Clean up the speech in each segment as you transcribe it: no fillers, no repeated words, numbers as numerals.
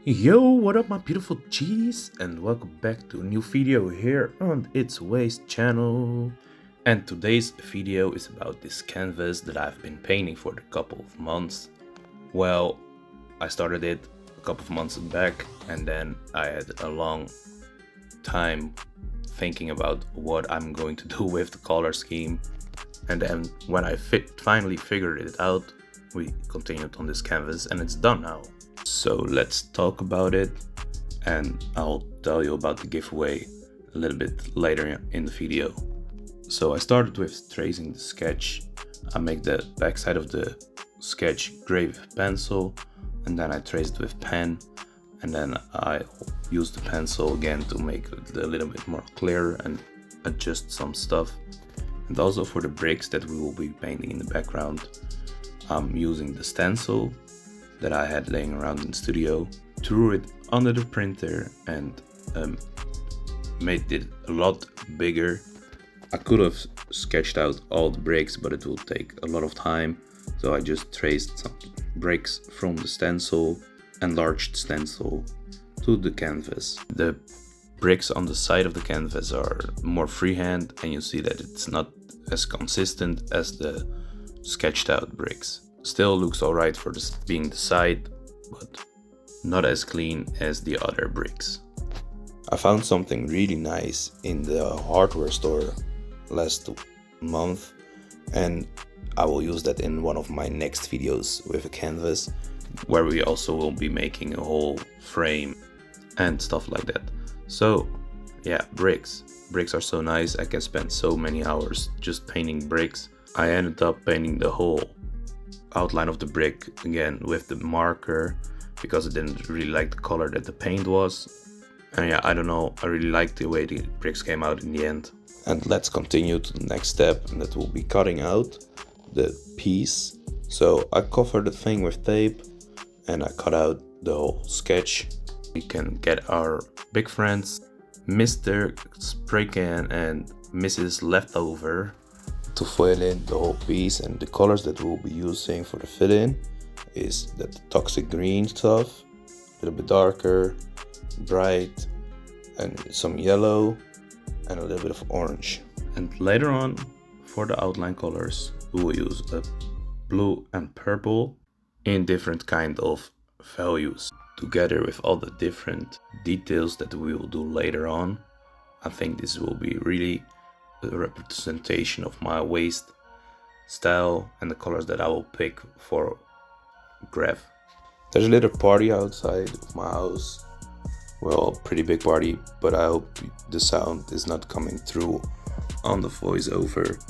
Yo, what up my beautiful G's, and welcome back to a new video here on It's Waste channel. And today's video is about this canvas that I've been painting for a couple of months. Well, I started it a couple of months back, and then I had a long time thinking about what I'm going to do with the color scheme. And then when I finally figured it out, we continued on this canvas and it's done now. So let's talk about it, and I'll tell you about the giveaway a little bit later in the video. So I started with tracing the sketch. I make the backside of the sketch gray with pencil, and then I traced with pen, and then I use the pencil again to make it a little bit more clear and adjust some stuff. And also for the bricks that we will be painting in the background, I'm using the stencil that I had laying around in the studio, threw it under the printer and made it a lot bigger. I could have sketched out all the bricks, but it will take a lot of time, so I just traced some bricks from the stencil, enlarged stencil, to the canvas. The bricks on the side of the canvas are more freehand, and you see that it's not as consistent as the sketched out bricks. Still looks alright for this being the side, but not as clean as the other bricks. I found something really nice in the hardware store last month, and I will use that in one of my next videos with a canvas, where we also will be making a whole frame and stuff like that. So yeah, bricks are so nice. I can spend so many hours just painting bricks. I ended up painting the whole outline of the brick again with the marker because I didn't really like the color that the paint was. And yeah, I don't know, I really liked the way the bricks came out in the end. And let's continue to the next step, and that will be cutting out the piece. So I covered the thing with tape and I cut out the whole sketch. We can get our big friends Mr. Spray Can and Mrs. Leftover to fill in the whole piece. And the colors that we'll be using for the fill in is that toxic green stuff, a little bit darker, bright, and some yellow, and a little bit of orange. And later on, for the outline colors, we will use a blue and purple in different kind of values, together with all the different details that we will do later on. I think this will be really a representation of my waist style and the colors that I will pick for graph. There's a little party outside of my house. Well, pretty big party, but I hope the sound is not coming through on the voiceover.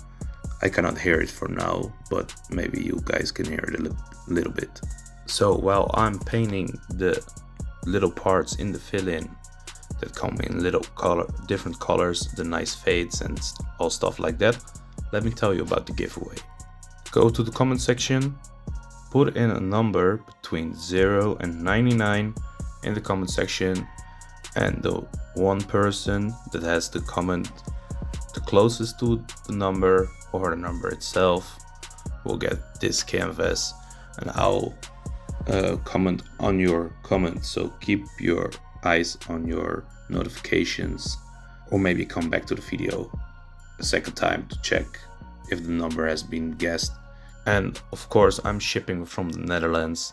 I cannot hear it for now, but maybe you guys can hear it a little bit. So while I'm painting the little parts in the fill-in that come in different colors, the nice fades and all stuff like that, let me tell you about the giveaway. Go to the comment section, put in a number between 0 and 99 in the comment section, and the one person that has the comment the closest to the number or the number itself will get this canvas, and I'll comment on your comment. So keep your eyes on your notifications, or maybe come back to the video a second time to check if the number has been guessed. And of course, I'm shipping from the Netherlands,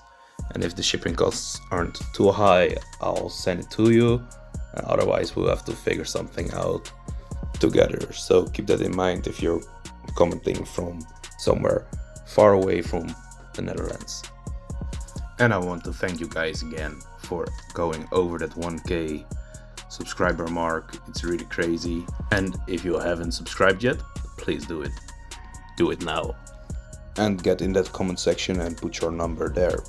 and if the shipping costs aren't too high, I'll send it to you, and otherwise we'll have to figure something out together. So keep that in mind if you're commenting from somewhere far away from the Netherlands. And I want to thank you guys again for going over that 1K subscriber mark. It's really crazy. And if you haven't subscribed yet, please do it. Do it now. And get in that comment section and put your number there.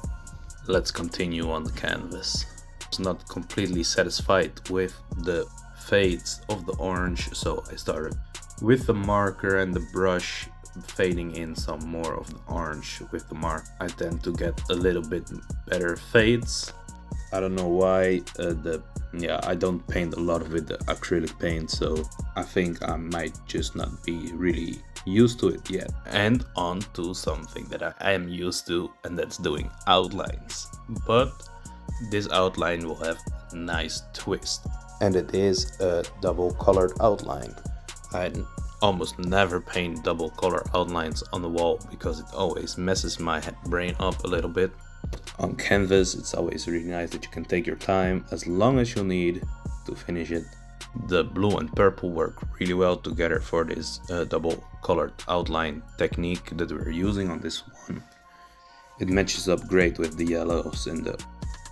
Let's continue on the canvas. I was not completely satisfied with the fades of the orange, so I started with the marker and the brush fading in some more of the orange with the mark. I tend to get a little bit better fades. I don't know why. I don't paint a lot with the acrylic paint, so I think I might just not be really used to it yet. And on to something that I am used to, and that's doing outlines. But this outline will have a nice twist. And it is a double colored outline. I almost never paint double color outlines on the wall because it always messes my brain up a little bit. On canvas, it's always really nice that you can take your time as long as you need to finish it. The blue and purple work really well together for this double colored outline technique that we're using on this one. It matches up great with the yellows and the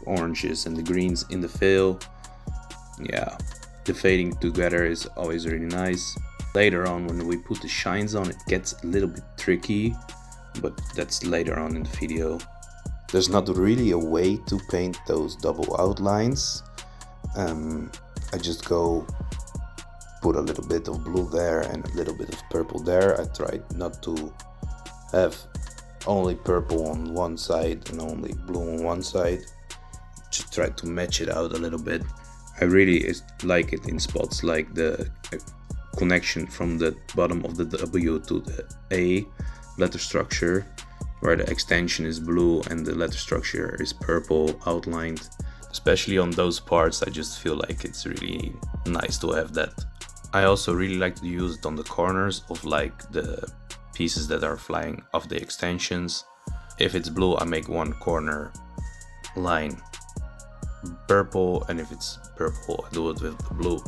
oranges and the greens in the fill. Yeah, the fading together is always really nice. Later on, when we put the shines on, it gets a little bit tricky, but that's later on in the video. There's not really a way to paint those double outlines. I just go put a little bit of blue there and a little bit of purple there. I tried not to have only purple on one side and only blue on one side. Just try to match it out a little bit. I really like it in spots like the connection from the bottom of the W to the A letter structure, where the extension is blue and the letter structure is purple outlined. Especially on those parts, I just feel like it's really nice to have that. I also really like to use it on the corners of like the pieces that are flying off the extensions. If it's blue, I make one corner line purple, and if it's purple, I do it with the blue.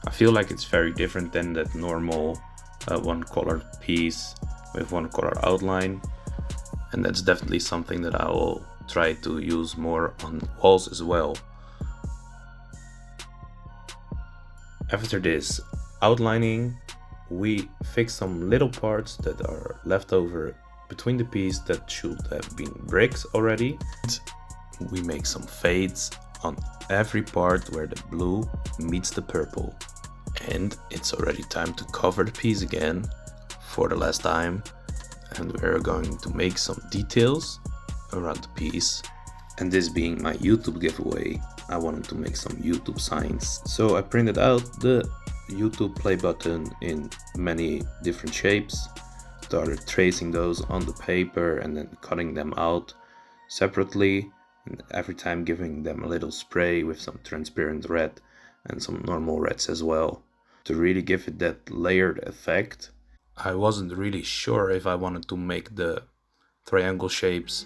I feel like it's very different than that normal one color piece with one color outline, and that's definitely something that I will try to use more on walls as well. After this outlining, we fix some little parts that are left over between the piece that should have been bricks already. We make some fades on every part where the blue meets the purple. And it's already time to cover the piece again for the last time. And we're going to make some details around the piece. And this being my YouTube giveaway, I wanted to make some YouTube signs. So I printed out the YouTube play button in many different shapes. Started tracing those on the paper and then cutting them out separately. And every time giving them a little spray with some transparent red and some normal reds as well, to really give it that layered effect. I wasn't really sure if I wanted to make the triangle shapes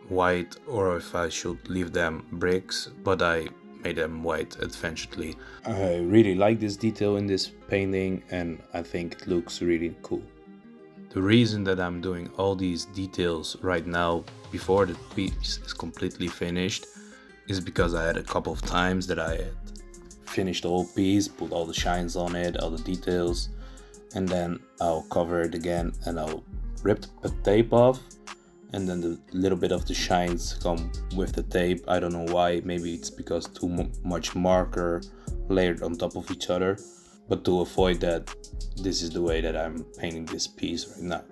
white or if I should leave them bricks, but I made them white eventually. I really like this detail in this painting and I think it looks really cool. The reason that I'm doing all these details right now before the piece is completely finished is because I had a couple of times that I had finished the whole piece, put all the shines on it, all the details, and then I'll cover it again and I'll rip the tape off, and then the little bit of the shines come with the tape. I don't know why, maybe it's because too much marker layered on top of each other, but to avoid that, this is the way that I'm painting this piece right now.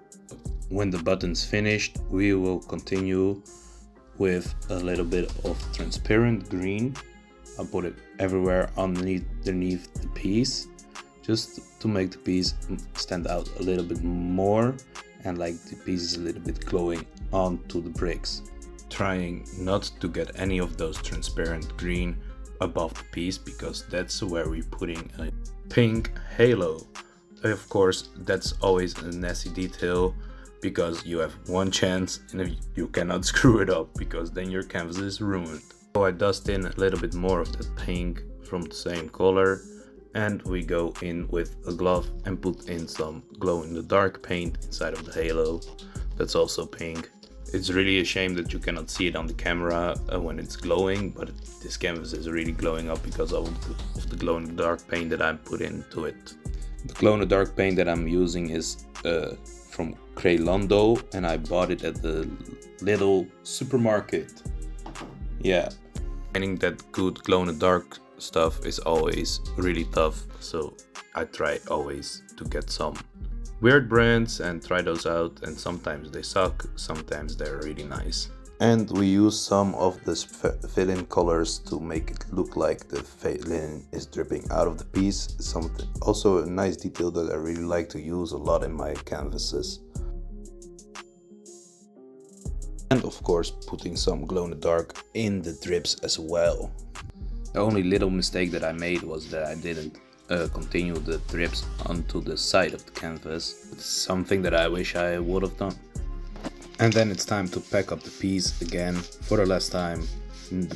When the button's finished, we will continue with a little bit of transparent green. I'll put it everywhere underneath the piece, just to make the piece stand out a little bit more and like the piece is a little bit glowing onto the bricks. Trying not to get any of those transparent green above the piece because that's where we're putting a pink halo. Of course, that's always a nasty detail because you have one chance and you cannot screw it up because then your canvas is ruined. So I dust in a little bit more of that pink from the same color, and we go in with a glove and put in some glow in the dark paint inside of the halo. That's also pink. It's really a shame that you cannot see it on the camera when it's glowing, but this canvas is really glowing up because of the glow in the dark paint that I put into it. The glow in the dark paint that I'm using is from Craylondo, and I bought it at the little supermarket. Yeah, finding that good glow in the dark stuff is always really tough, so I try always to get some weird brands and try those out, and sometimes they suck, sometimes they're really nice. And we use some of the fill-in colors to make it look like the fill-in is dripping out of the piece. Something also a nice detail that I really like to use a lot in my canvases. And of course putting some glow in the dark in the drips as well. The only little mistake that I made was that I didn't continue the drips onto the side of the canvas. It's something that I wish I would have done. And then it's time to pack up the piece again for the last time,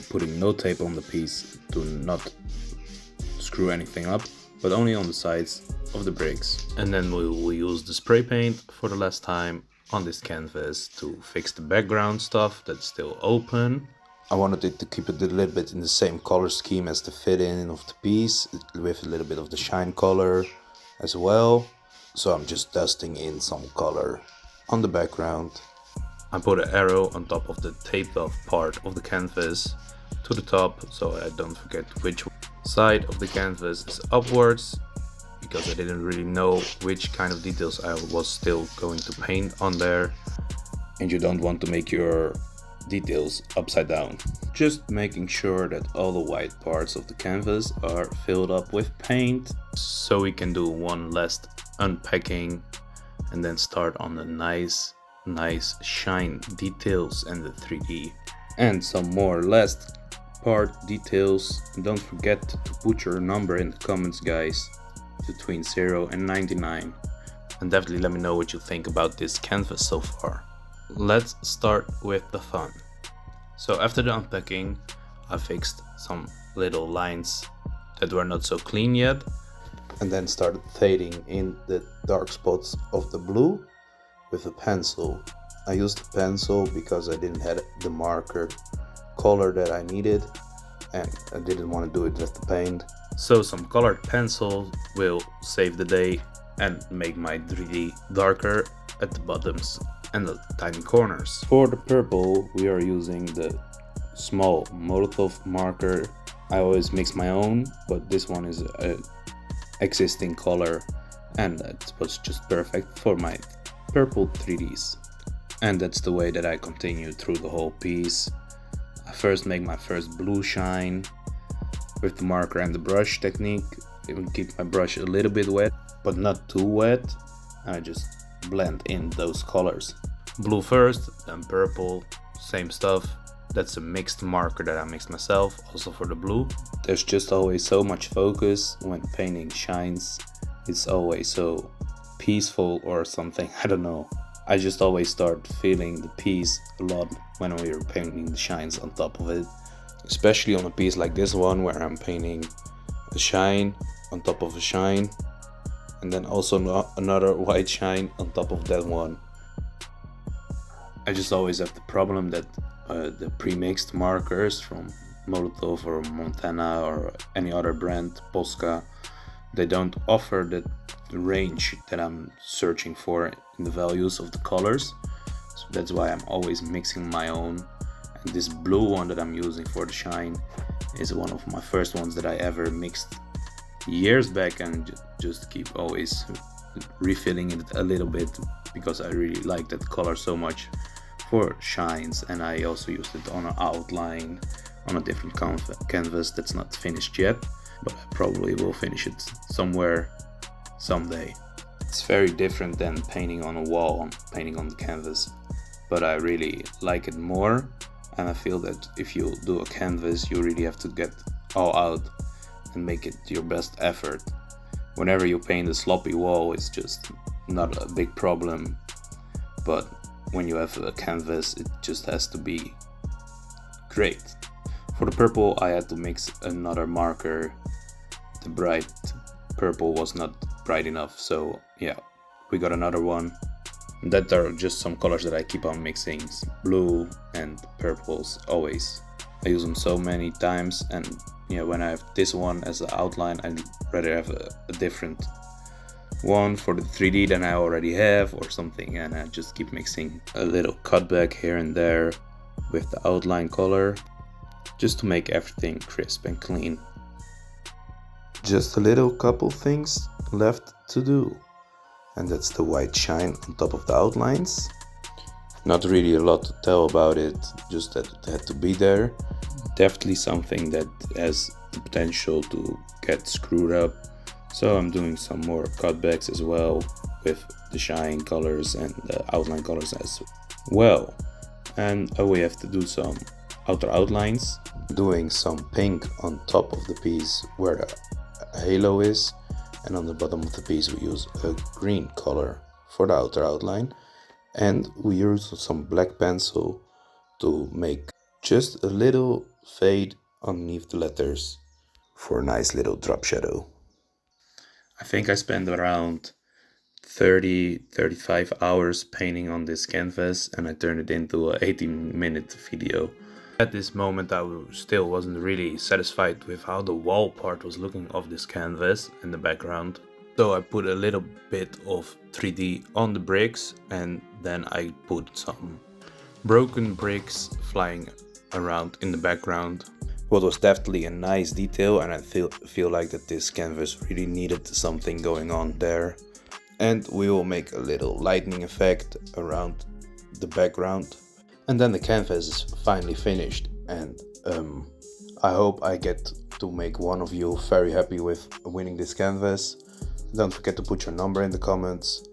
putting no tape on the piece to not screw anything up, but only on the sides of the bricks. And then we will use the spray paint for the last time on this canvas to fix the background stuff that's still open. I wanted it to keep it a little bit in the same color scheme as the fit in of the piece, with a little bit of the shine color as well. So I'm just dusting in some color on the background. I put an arrow on top of the taped off part of the canvas to the top, so I don't forget which side of the canvas is upwards, because I didn't really know which kind of details I was still going to paint on there. And you don't want to make your details upside down. Just making sure that all the white parts of the canvas are filled up with paint, so we can do one last unpacking and then start on the nice shine details and the 3D. And some more last part details. And don't forget to put your number in the comments, guys, between 0 and 99. And definitely let me know what you think about this canvas so far. Let's start with the fun. So after the unpacking, I fixed some little lines that were not so clean yet, and then started fading in the dark spots of the blue with a pencil. I used the pencil because I didn't have the marker color that I needed, and I didn't want to do it with the paint. So some colored pencil will save the day and make my 3D darker at the bottoms and the tiny corners. For the purple, we are using the small Molotov marker. I always mix my own, but this one is an existing color, and it was just perfect for my purple 3Ds. And that's the way that I continue through the whole piece. I first make my first blue shine with the marker and the brush technique. Even keep my brush a little bit wet, but not too wet. And I just blend in those colors. Blue first, then purple, same stuff. That's a mixed marker that I mixed myself, also for the blue. There's just always so much focus when painting shines. It's always so peaceful or something, I don't know. I just always start feeling the peace a lot when we are painting the shines on top of it. Especially on a piece like this one, where I'm painting a shine on top of a shine, and then also another white shine on top of that one. I just always have the problem that the pre-mixed markers from Molotov or Montana or any other brand, Posca, they don't offer the range that I'm searching for in the values of the colors. So that's why I'm always mixing my own. And this blue one that I'm using for the shine is one of my first ones that I ever mixed years back, and just keep always refilling it a little bit because I really like that color so much for shines. And I also used it on an outline on a different canvas that's not finished yet, but I probably will finish it somewhere someday. It's very different than painting on a wall and painting on the canvas, but I really like it more. And I feel that if you do a canvas, you really have to get all out and make it your best effort. Whenever you paint a sloppy wall, it's just not a big problem, but when you have a canvas, it just has to be great. For the purple, I had to mix another marker. The bright purple was not bright enough, so yeah, we got another one. That are just some colors that I keep on mixing, blue and purples always. I use them so many times, and yeah, when I have this one as an outline, I'd rather have a different one for the 3D than I already have or something, and I just keep mixing a little cutback here and there with the outline color just to make everything crisp and clean. Just a little couple things left to do, and that's the white shine on top of the outlines. Not really a lot to tell about it, just that it had to be there. Definitely something that has the potential to get screwed up, so I'm doing some more cutbacks as well with the shine colors and the outline colors as well. And we have to do some outer outlines, doing some pink on top of the piece where the halo is, and on the bottom of the piece we use a green color for the outer outline, and we use some black pencil to make just a little fade underneath the letters for a nice little drop shadow. I think I spent around 35 hours painting on this canvas, and I turned it into a 18-minute video. At this moment I still wasn't really satisfied with how the wall part was looking of this canvas in the background. So I put a little bit of 3D on the bricks, and then I put some broken bricks flying around in the background. What was definitely a nice detail, and I feel like that this canvas really needed something going on there. And we will make a little lightning effect around the background. And then the canvas is finally finished, and I hope I get to make one of you very happy with winning this canvas. Don't forget to put your number in the comments.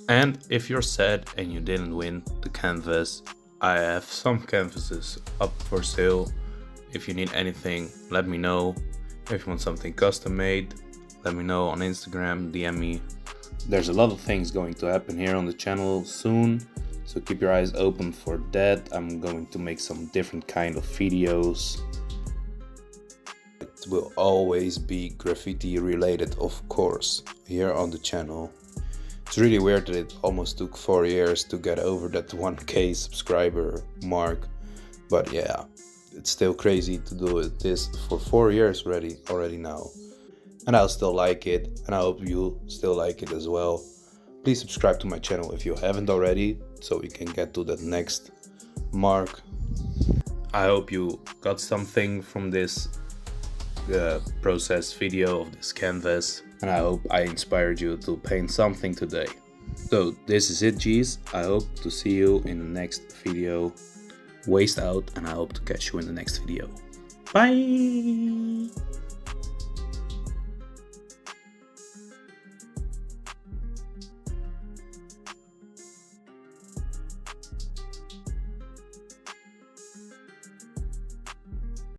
And if you're sad and you didn't win the canvas, I have some canvases up for sale. If you need anything, let me know. If you want something custom made, let me know on Instagram, DM me. There's a lot of things going to happen here on the channel soon, so keep your eyes open for that. I'm going to make some different kind of videos. It will always be graffiti related, of course, here on the channel. It's really weird that it almost took 4 years to get over that 1K subscriber mark, but yeah, it's still crazy to do this for 4 years already now. And I'll still like it, and I hope you still like it as well. Please subscribe to my channel if you haven't already, so we can get to that next mark. I hope you got something from this process video of this canvas, and I hope I inspired you to paint something today. So this is it, G's. I hope to see you in the next video. Waste out, and I hope to catch you in the next video. Bye!